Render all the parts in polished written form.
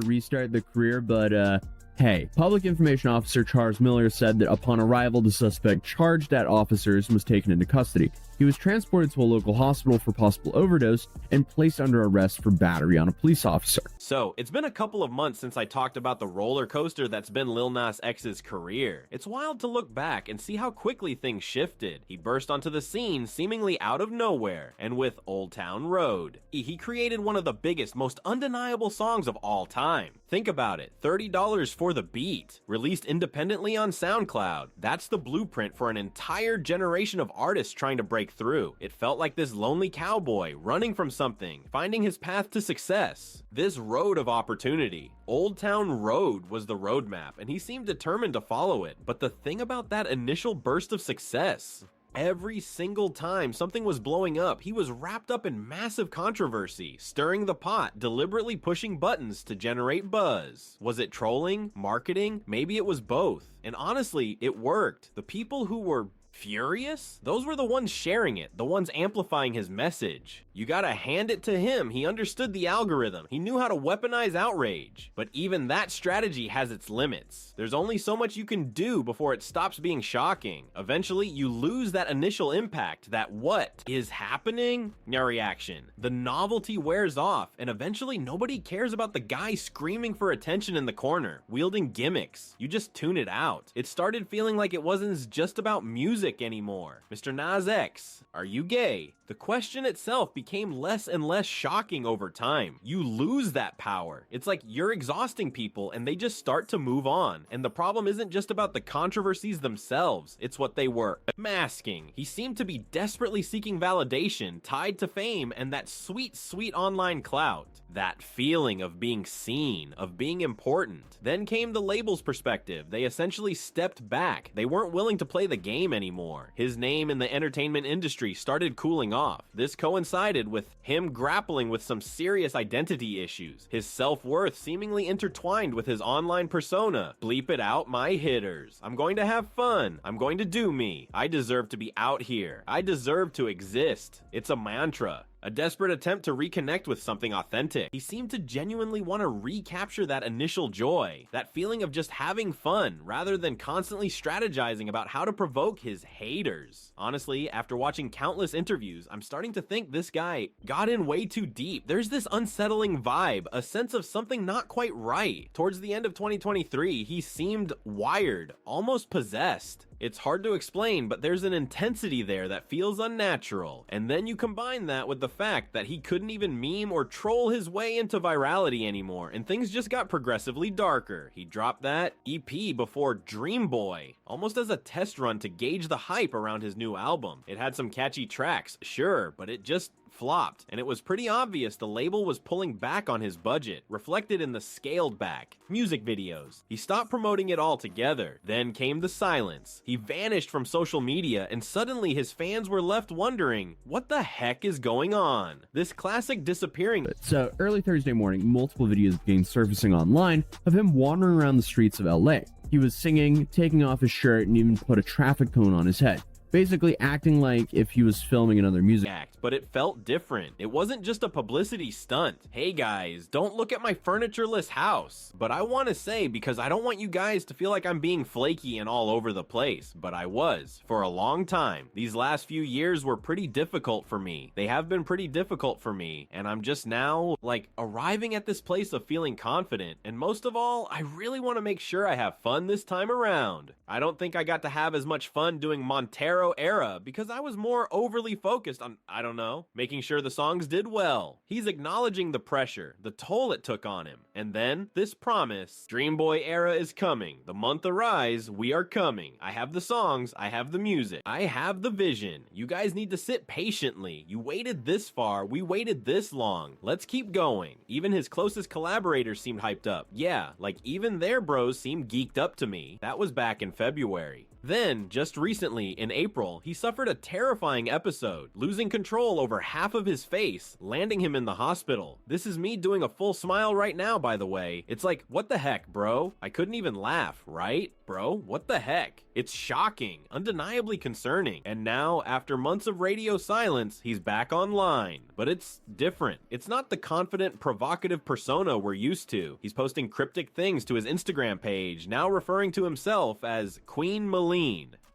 restart the career, but hey. Public Information Officer Charles Miller said that upon arrival, the suspect charged at officers and was taken into custody. He was transported to a local hospital for possible overdose and placed under arrest for battery on a police officer. So, it's been a couple of months since I talked about the roller coaster that's been Lil Nas X's career. It's wild to look back and see how quickly things shifted. He burst onto the scene seemingly out of nowhere, and with Old Town Road. He created one of the biggest, most undeniable songs of all time. Think about it, $30 for the beat, released independently on SoundCloud. That's the blueprint for an entire generation of artists trying to break through. It felt like this lonely cowboy running from something, finding his path to success. This road of opportunity. Old Town Road was the roadmap, and he seemed determined to follow it. But the thing about that initial burst of success, every single time something was blowing up, he was wrapped up in massive controversy, stirring the pot, deliberately pushing buttons to generate buzz. Was it trolling? Marketing? Maybe it was both. And honestly, it worked. The people who were furious? Those were the ones sharing it, the ones amplifying his message. You gotta hand it to him. He understood the algorithm. He knew how to weaponize outrage. But even that strategy has its limits. There's only so much you can do before it stops being shocking. Eventually, you lose that initial impact, that what is happening reaction. The novelty wears off, and eventually nobody cares about the guy screaming for attention in the corner, wielding gimmicks. You just tune it out. It started feeling like it wasn't just about music anymore. Mr. Nas X, are you gay? The question itself became less and less shocking over time. You lose that power. It's like you're exhausting people and they just start to move on. And the problem isn't just about the controversies themselves, it's what they were masking. He seemed to be desperately seeking validation tied to fame and that sweet, sweet online clout. That feeling of being seen, of being important. Then came the label's perspective. They essentially stepped back. They weren't willing to play the game anymore. His name in the entertainment industry started cooling off. This coincided with him grappling with some serious identity issues, his self-worth seemingly intertwined with his online persona. Bleep it out, my hitters. I'm going to have fun. I'm going to do me. I deserve to be out here. I deserve to exist. It's a mantra. A desperate attempt to reconnect with something authentic. He seemed to genuinely want to recapture that initial joy, that feeling of just having fun, rather than constantly strategizing about how to provoke his haters. Honestly, after watching countless interviews, I'm starting to think this guy got in way too deep. There's this unsettling vibe, a sense of something not quite right. Towards the end of 2023, he seemed wired, almost possessed. It's hard to explain, but there's an intensity there that feels unnatural. And then you combine that with the fact that he couldn't even meme or troll his way into virality anymore, and things just got progressively darker. He dropped that EP before Dream Boy, almost as a test run to gauge the hype around his new album. It had some catchy tracks, sure, but it just flopped, and it was pretty obvious the label was pulling back on his budget, reflected in the scaled back music videos. He stopped promoting it altogether. Then came the silence. He vanished from social media, and suddenly his fans were left wondering, what the heck is going on? This classic disappearing. So early Thursday morning, multiple videos began surfacing online of him wandering around the streets of LA. He was singing, taking off his shirt, and even put a traffic cone on his head, basically acting like if he was filming another music act, but it felt different. It wasn't just a publicity stunt. Hey guys, don't look at my furnitureless house. But I want to say, because I don't want you guys to feel like I'm being flaky and all over the place, but I was for a long time. These last few years were pretty difficult for me. They have been pretty difficult for me, and I'm just now like arriving at this place of feeling confident. And most of all, I really want to make sure I have fun this time around. I don't think I got to have as much fun doing Montero era because I was more overly focused on, I don't know, making sure the songs did well. He's acknowledging the pressure, the toll it took on him. And then this promise, Dream Boy era is coming. The month arise, we are coming. I have the songs, I have the music, I have the vision. You guys need to sit patiently. You waited this far, we waited this long. Let's keep going. Even his closest collaborators seemed hyped up. Yeah, like even their bros seemed geeked up to me. That was back in February. Then, just recently, in April, he suffered a terrifying episode, losing control over half of his face, landing him in the hospital. This is me doing a full smile right now, by the way. It's like, what the heck, bro? I couldn't even laugh, right? Bro, what the heck? It's shocking, undeniably concerning. And now, after months of radio silence, he's back online. But it's different. It's not the confident, provocative persona we're used to. He's posting cryptic things to his Instagram page, now referring to himself as Queen Maleen.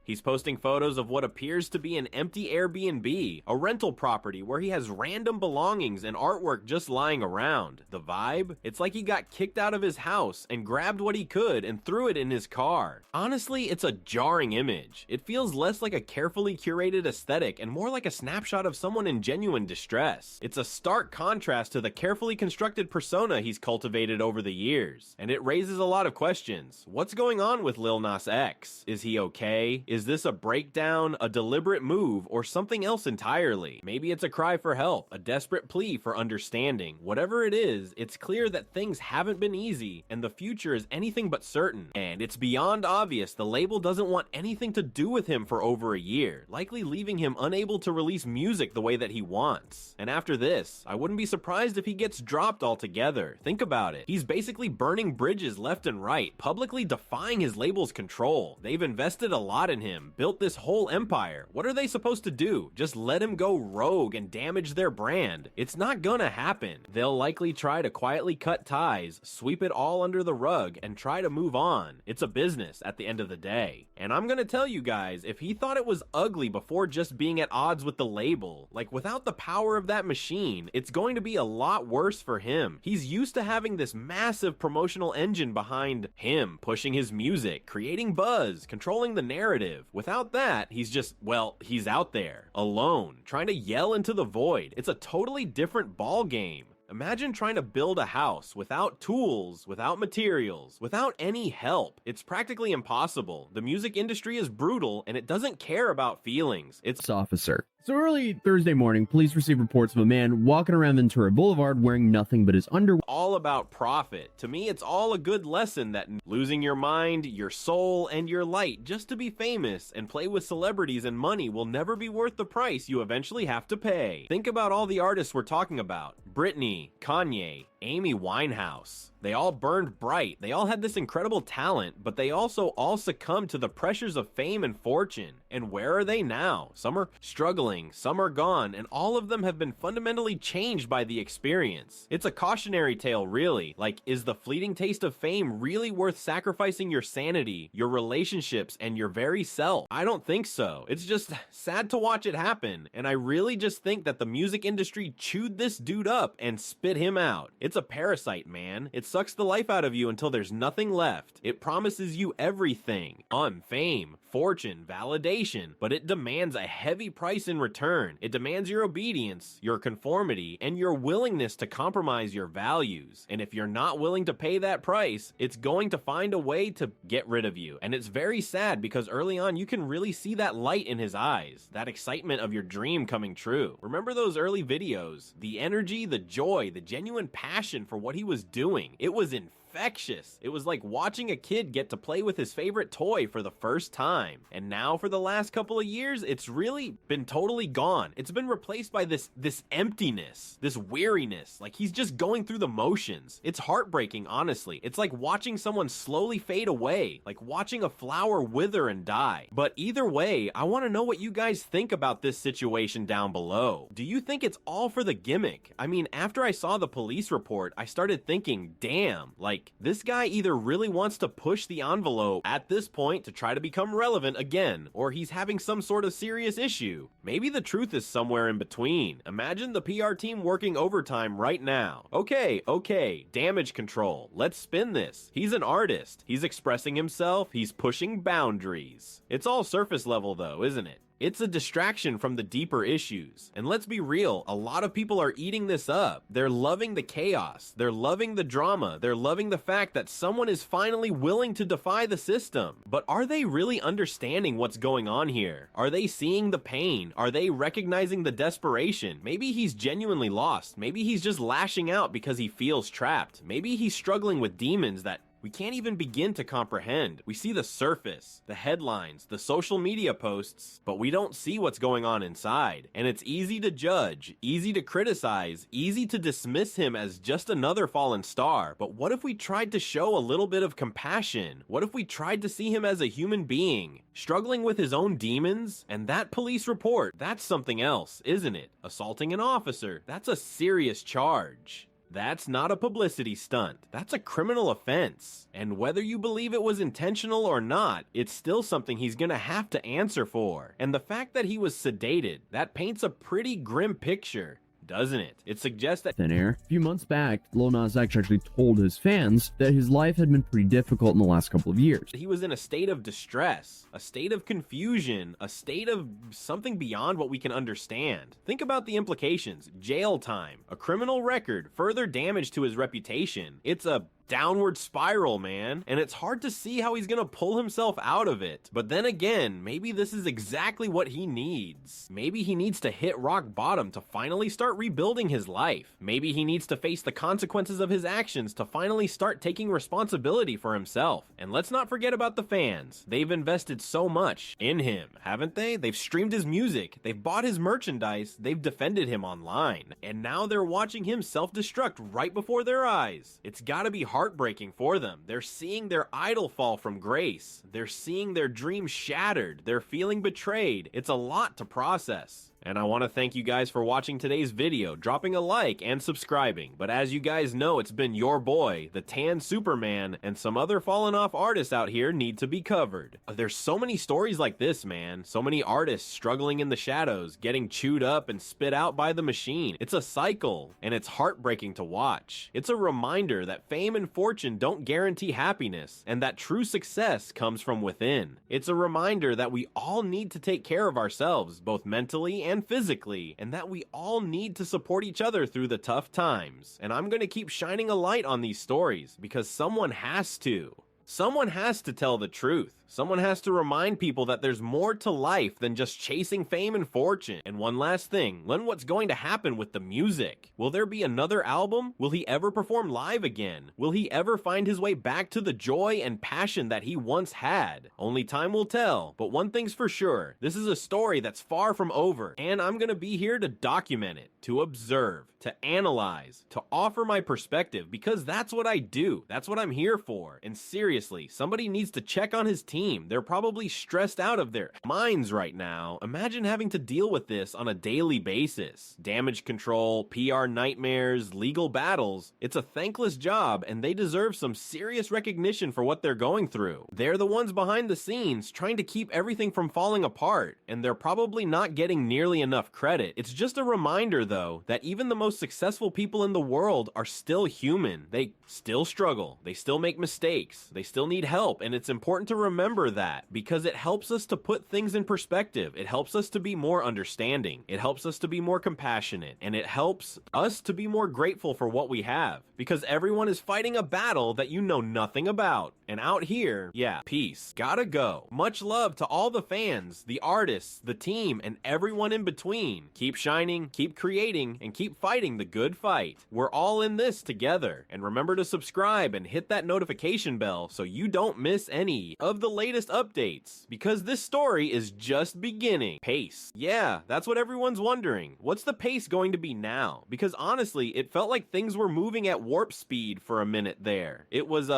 He's posting photos of what appears to be an empty Airbnb, a rental property where he has random belongings and artwork just lying around. The vibe? It's like he got kicked out of his house and grabbed what he could and threw it in his car. Honestly, it's a jarring image. It feels less like a carefully curated aesthetic and more like a snapshot of someone in genuine distress. It's a stark contrast to the carefully constructed persona he's cultivated over the years. And it raises a lot of questions. What's going on with Lil Nas X? Is he okay? Is this a breakdown, a deliberate move, or something else entirely? Maybe it's a cry for help, a desperate plea for understanding. Whatever it is, it's clear that things haven't been easy, and the future is anything but certain. And it's beyond obvious the label doesn't want anything to do with him for over a year, likely leaving him unable to release music the way that he wants. And after this, I wouldn't be surprised if he gets dropped altogether. Think about it. He's basically burning bridges left and right, publicly defying his label's control. They've invested a lot in him, built this whole empire. What are they supposed to do? Just let him go rogue and damage their brand? It's not gonna happen. They'll likely try to quietly cut ties, sweep it all under the rug, and try to move on. It's a business at the end of the day. And I'm gonna tell you guys, if he thought it was ugly before just being at odds with the label, like without the power of that machine, it's going to be a lot worse for him. He's used to having this massive promotional engine behind him, pushing his music, creating buzz, controlling the narrative. Without that, he's just, well, he's out there, alone, trying to yell into the void. It's a totally different ball game. Imagine trying to build a house without tools, without materials, without any help. It's practically impossible. The music industry is brutal and it doesn't care about feelings. It's officer. So early Thursday morning, police received reports of a man walking around Ventura Boulevard wearing nothing but his underwear. all about profit. To me, it's all a good lesson that losing your mind, your soul, and your light just to be famous and play with celebrities and money will never be worth the price you eventually have to pay. Think about all the artists we're talking about. Britney, Kanye, Amy Winehouse. They all burned bright. They all had this incredible talent, but they also all succumbed to the pressures of fame and fortune. And where are they now? Some are struggling, some are gone, and all of them have been fundamentally changed by the experience. It's a cautionary tale, really. Like, is the fleeting taste of fame really worth sacrificing your sanity, your relationships, and your very self? I don't think so. It's just sad to watch it happen, and I really just think that the music industry chewed this dude up and spit him out. It's a parasite, man. It sucks the life out of you until there's nothing left. It promises you everything. Fame, fortune, validation, but it demands a heavy price in return. It demands your obedience, your conformity, and your willingness to compromise your values. And if you're not willing to pay that price, it's going to find a way to get rid of you. And it's very sad because early on you can really see that light in his eyes, that excitement of your dream coming true. Remember those early videos? The energy, the joy, the genuine passion for what he was doing. It was infectious. It was like watching a kid get to play with his favorite toy for the first time. And now for the last couple of years, it's really been totally gone. It's been replaced by this emptiness, this weariness. Like he's just going through the motions. It's heartbreaking, honestly. It's like watching someone slowly fade away, like watching a flower wither and die. But either way, I want to know what you guys think about this situation down below. Do you think it's all for the gimmick? I mean, after I saw the police report, I started thinking, damn, like this guy either really wants to push the envelope at this point to try to become relevant again, or he's having some sort of serious issue. Maybe the truth is somewhere in between. Imagine the PR team working overtime right now. Okay, damage control. Let's spin this. He's an artist. He's expressing himself. He's pushing boundaries. It's all surface level though, isn't it? It's a distraction from the deeper issues. And let's be real, a lot of people are eating this up. They're loving the chaos. They're loving the drama. They're loving the fact that someone is finally willing to defy the system. But are they really understanding what's going on here? Are they seeing the pain? Are they recognizing the desperation? Maybe he's genuinely lost. Maybe he's just lashing out because he feels trapped. Maybe he's struggling with demons that we can't even begin to comprehend. We see the surface, the headlines, the social media posts, but we don't see what's going on inside. And it's easy to judge, easy to criticize, easy to dismiss him as just another fallen star. But what if we tried to show a little bit of compassion? What if we tried to see him as a human being, struggling with his own demons? And that police report, that's something else, isn't it? Assaulting an officer, that's a serious charge. That's not a publicity stunt. That's a criminal offense. And whether you believe it was intentional or not, it's still something he's gonna have to answer for. And the fact that he was sedated, that paints a pretty grim picture, doesn't it? It suggests that thin air. A few months back, Lil Nas X actually told his fans that his life had been pretty difficult in the last couple of years. he was in a state of distress, a state of confusion, a state of something beyond what we can understand. Think about the implications. Jail time, a criminal record, further damage to his reputation. It's a downward spiral, man, and it's hard to see how he's gonna pull himself out of it. But then again, maybe this is exactly what he needs. Maybe he needs to hit rock bottom to finally start rebuilding his life. Maybe he needs to face the consequences of his actions to finally start taking responsibility for himself. And let's not forget about the fans. They've invested so much in him, haven't they? They've streamed his music, they've bought his merchandise, they've defended him online, and now they're watching him self-destruct right before their eyes. It's gotta be heartbreaking for them. They're seeing their idol fall from grace. They're seeing their dreams shattered. They're feeling betrayed. It's a lot to process. And I want to thank you guys for watching today's video, dropping a like and subscribing. But as you guys know, it's been your boy, the Tan Superman, and some other fallen off artists out here need to be covered. There's so many stories like this, man. So many artists struggling in the shadows, getting chewed up and spit out by the machine. It's a cycle, and it's heartbreaking to watch. It's a reminder that fame and fortune don't guarantee happiness, and that true success comes from within. It's a reminder that we all need to take care of ourselves, both mentally and physically, and that we all need to support each other through the tough times. And I'm gonna keep shining a light on these stories because someone has to. Someone has to tell the truth. Someone has to remind people that there's more to life than just chasing fame and fortune. And one last thing, learn what's going to happen with the music. Will there be another album? Will he ever perform live again? Will he ever find his way back to the joy and passion that he once had? Only time will tell, but one thing's for sure, this is a story that's far from over, and I'm gonna be here to document it, to observe, to analyze, to offer my perspective, because that's what I do. That's what I'm here for. And seriously, somebody needs to check on his team. They're probably stressed out of their minds right now. Imagine having to deal with this on a daily basis. Damage control, PR nightmares, legal battles. It's a thankless job, and they deserve some serious recognition for what they're going through. They're the ones behind the scenes trying to keep everything from falling apart, and they're probably not getting nearly enough credit. It's just a reminder, though, that even the most successful people in the world are still human. They still struggle. They still make mistakes. They still need help, and it's important to remember that because it helps us to put things in perspective. It helps us to be more understanding. It helps us to be more compassionate, and it helps us to be more grateful for what we have, because everyone is fighting a battle that you know nothing about. And out here, yeah, peace. Gotta go. Much love to all the fans, the artists, the team, and everyone in between. Keep shining, keep creating, and keep fighting the good fight. We're all in this together. And remember to subscribe and hit that notification bell so you don't miss any of the latest updates, because this story is just beginning. Pace. Yeah, that's what everyone's wondering. What's the pace going to be now? Because honestly, it felt like things were moving at warp speed for a minute there. It was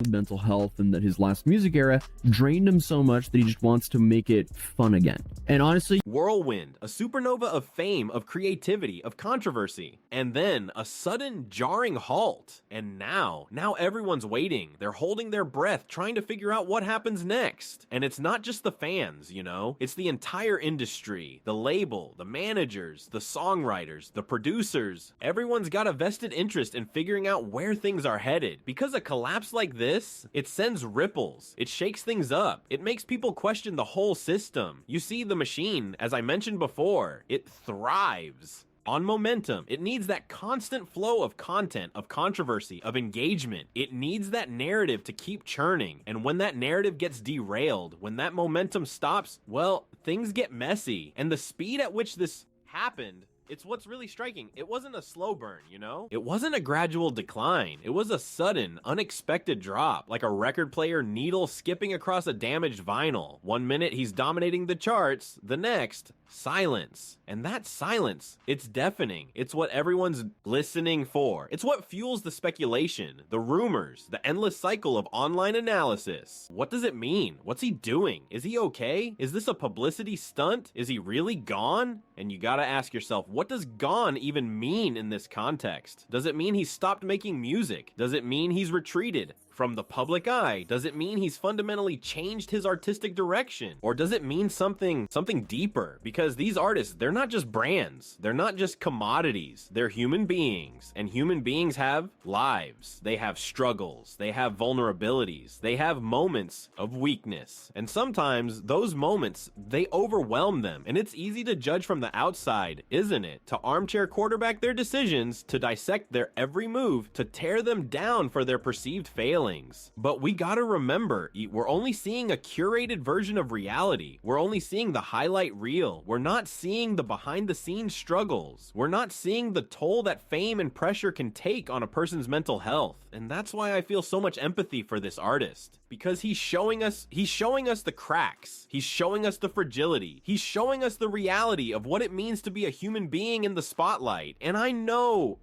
mental health, and that his last music era drained him so much that he just wants to make it fun again. And honestly, whirlwind, a supernova of fame, of creativity, of controversy, and then a sudden jarring halt. And now everyone's waiting. They're holding their breath, trying to figure out what happens next. And it's not just the fans, you know, it's the entire industry, the label, the managers, the songwriters, the producers. Everyone's got a vested interest in figuring out where things are headed, because a collapse like this, it sends ripples. It shakes things up. It makes people question the whole system. You see, the machine, as I mentioned before, it thrives on momentum. It needs that constant flow of content, of controversy, of engagement. It needs that narrative to keep churning. And when that narrative gets derailed, when that momentum stops, well, things get messy. And the speed at which this happened It's what's really striking. It wasn't a slow burn, you know? It wasn't a gradual decline. It was a sudden, unexpected drop, like a record player needle skipping across a damaged vinyl. One minute he's dominating the charts, the next, silence. And that silence, it's deafening. It's what everyone's listening for. It's what fuels the speculation, the rumors, the endless cycle of online analysis. What does it mean? What's he doing? Is he okay? Is this a publicity stunt? Is he really gone? And you gotta ask yourself, what does gone even mean in this context? Does it mean he's stopped making music? Does it mean he's retreated from the public eye? Does it mean he's fundamentally changed his artistic direction? Or does it mean something deeper? Because these artists, they're not just brands. They're not just commodities. They're human beings. And human beings have lives. They have struggles. They have vulnerabilities. They have moments of weakness. And sometimes those moments, they overwhelm them. And it's easy to judge from the outside, isn't it? To armchair quarterback their decisions, to dissect their every move, to tear them down for their perceived failings. But we gotta remember, we're only seeing a curated version of reality. We're only seeing the highlight reel. We're not seeing the behind the scenes struggles. We're not seeing the toll that fame and pressure can take on a person's mental health. And that's why I feel so much empathy for this artist. Because he's showing us the cracks. He's showing us the fragility. He's showing us the reality of what it means to be a human being in the spotlight. And I know,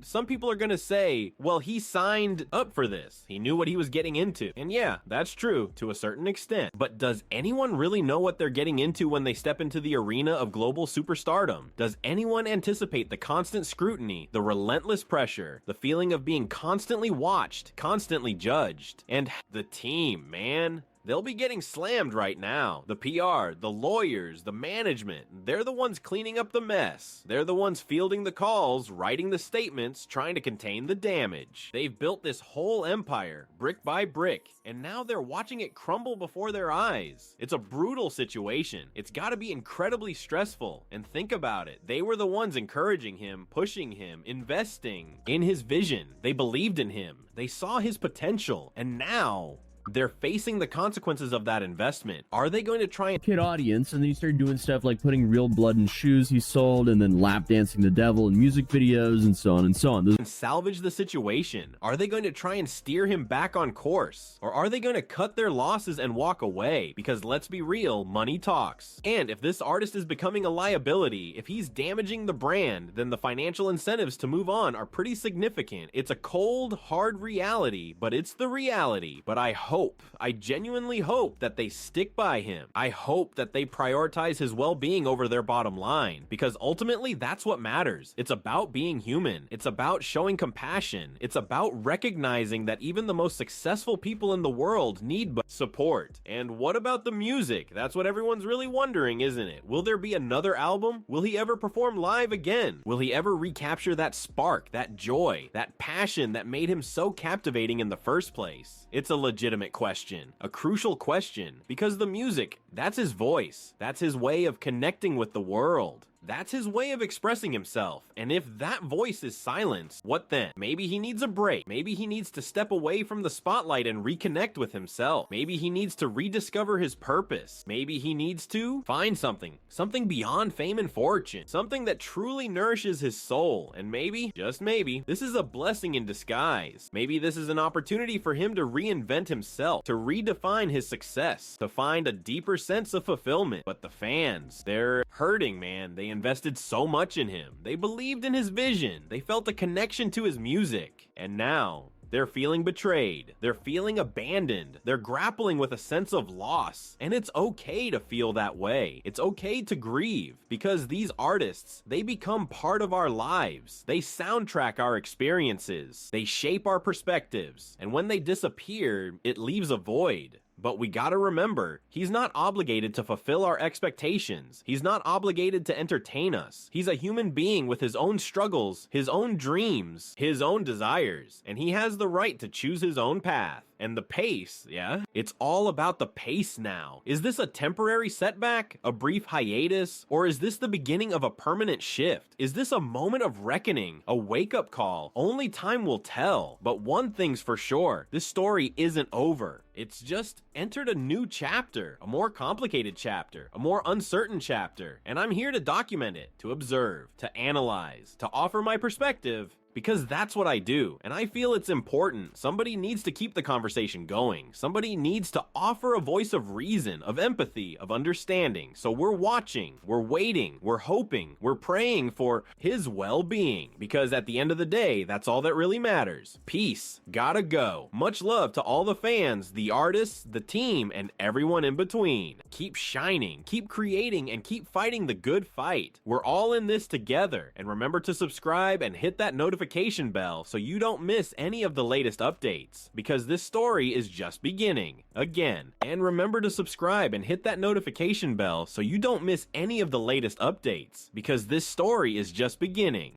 some people are gonna say, well, he signed up for this. He knew what he was getting into. And yeah, that's true to a certain extent. But does anyone really know what they're getting into when they step into the arena of global superstardom? Does anyone anticipate the constant scrutiny, the relentless pressure, the feeling of being constantly watched, constantly judged? And the team, man. They'll be getting slammed right now. The PR, the lawyers, the management, they're the ones cleaning up the mess. They're the ones fielding the calls, writing the statements, trying to contain the damage. They've built this whole empire, brick by brick, and now they're watching it crumble before their eyes. It's a brutal situation. It's gotta be incredibly stressful. And think about it. They were the ones encouraging him, pushing him, investing in his vision. They believed in him. They saw his potential. And now they're facing the consequences of that investment. Are they going to try and kid audience, and then he started doing stuff like putting real blood in shoes he sold, and then lap dancing the devil in music videos, and so on and so on. salvage the situation? Are they going to try and steer him back on course? Or are they going to cut their losses and walk away? Because let's be real, money talks. And if this artist is becoming a liability, if he's damaging the brand, then the financial incentives to move on are pretty significant. It's a cold, hard reality, but it's the reality. But I genuinely hope that they stick by him. I hope that they prioritize his well-being over their bottom line, because ultimately that's what matters. It's about being human. It's about showing compassion. It's about recognizing that even the most successful people in the world need support. And what about the music? That's what everyone's really wondering, isn't it? Will there be another album? Will he ever perform live again? Will he ever recapture that spark, that joy, that passion that made him so captivating in the first place? It's a legitimate question, a crucial question, because the music, that's his voice. That's his way of connecting with the world. That's his way of expressing himself. And if that voice is silenced, what then? Maybe he needs a break. Maybe he needs to step away from the spotlight and reconnect with himself. Maybe he needs to rediscover his purpose. Maybe he needs to find something beyond fame and fortune, something that truly nourishes his soul. And maybe, just maybe, this is a blessing in disguise. Maybe this is an opportunity for him to reinvent himself, to redefine his success, to find a deeper sense of fulfillment. But the fans, they're hurting, man. They invested so much in him. They believed in his vision. They felt a connection to his music. And now, they're feeling betrayed. They're feeling abandoned. They're grappling with a sense of loss. And it's okay to feel that way. It's okay to grieve, because these artists, they become part of our lives. They soundtrack our experiences. They shape our perspectives. And when they disappear, it leaves a void. But we gotta remember, he's not obligated to fulfill our expectations. He's not obligated to entertain us. He's a human being with his own struggles, his own dreams, his own desires, and he has the right to choose his own path. And the pace, yeah? It's all about the pace now. Is this a temporary setback? A brief hiatus? Or is this the beginning of a permanent shift? Is this a moment of reckoning? A wake-up call? Only time will tell. But one thing's for sure, this story isn't over. It's just entered a new chapter, a more complicated chapter, a more uncertain chapter. And I'm here to document it, to observe, to analyze, to offer my perspective, because that's what I do, and I feel it's important. Somebody needs to keep the conversation going. Somebody needs to offer a voice of reason, of empathy, of understanding. So we're watching, we're waiting, we're hoping, we're praying for his well-being, because at the end of the day, that's all that really matters. Peace. Gotta go. Much love to all the fans, the artists, the team, and everyone in between. Keep shining, keep creating, and keep fighting the good fight. We're all in this together, and remember to subscribe and hit that notification bell so you don't miss any of the latest updates, because this story is just beginning again. And remember to subscribe and hit that notification bell so you don't miss any of the latest updates, because this story is just beginning.